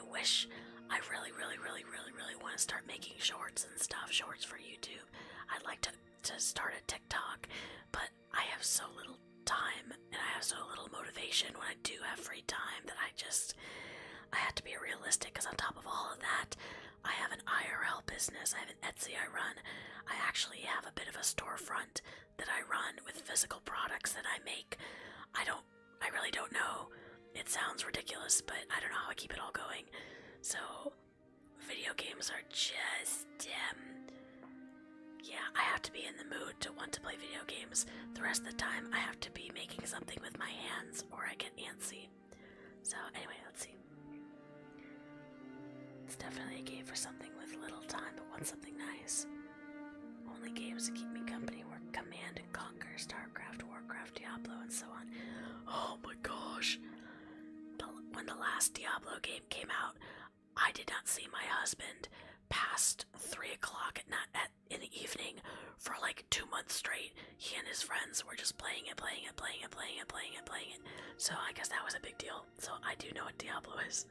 really want to start making shorts and stuff, shorts for YouTube. I'd like to start a TikTok, but I have so little time and I have so little motivation when I do have free time that I have to be realistic, because on top of all of that, I have an IRL business. I have an Etsy I run. I actually have a bit of a storefront that I run with physical products that I make. I really don't know. It sounds ridiculous, but I don't know how I keep it all going. So, video games are just, yeah, I have to be in the mood to want to play video games. The rest of the time, I have to be making something with my hands, or I get antsy. So, anyway, let's see. It's definitely a game for something with little time, but want something nice. Only games to keep me company were Command and Conquer, StarCraft, Warcraft, Diablo, and so on. Oh my gosh. When the last Diablo game came out, I did not see my husband past 3 o'clock at night in the evening for like 2 months straight. He and his friends were just playing it. So I guess that was a big deal. So I do know what Diablo is.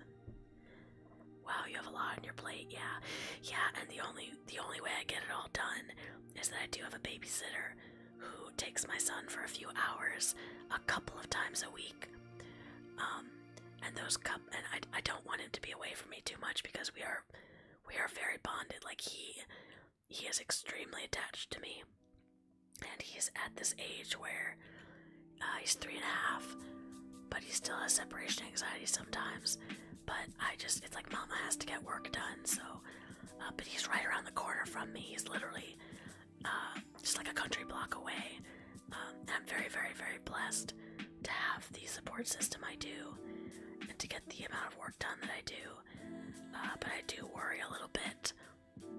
Wow, you have a lot on your plate. Yeah, and the only way I get it all done is that I do have a babysitter who takes my son for a few hours a couple of times a week. And I don't want him to be away from me too much, because we are very bonded. Like, he is extremely attached to me, and he is at this age where he's 3.5, but he still has separation anxiety sometimes. But it's like mama has to get work done, so, but he's right around the corner from me. He's literally, just like a country block away. And I'm very blessed to have the support system I do, and to get the amount of work done that I do. But I do worry a little bit.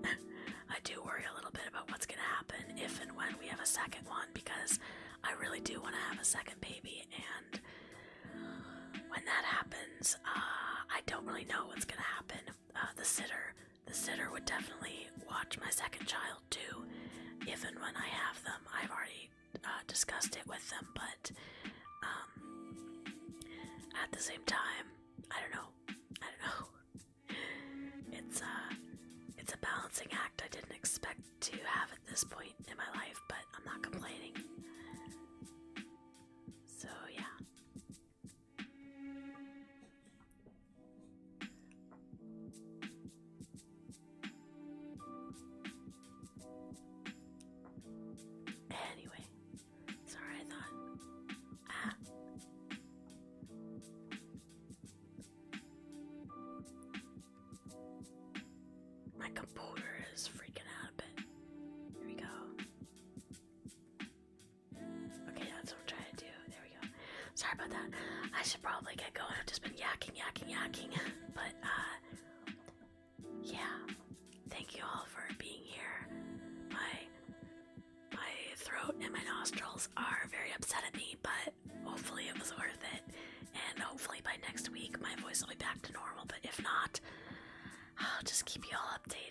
I do worry a little bit about what's gonna happen if and when we have a second one, because I really do want to have a second baby, and when that happens, I don't really know what's gonna happen. The sitter would definitely watch my second child too, if and when I have them. I've already discussed it with them, but at the same time, I don't know. It's a balancing act I didn't expect to have at this point in my life, but I'm not complaining. So yeah. Anyway, sorry, I thought. My computer is freaking out a bit. Here we go. Okay, that's what I'm trying to do. There we go. Sorry about that. I should probably get going. I've just been yakking. But, yeah. Thank you all for being here. My throat and my nostrils are very upset at me, but hopefully it was worth it. And hopefully by next week my voice will be back to normal. But if not, I'll I'll just keep you all updated.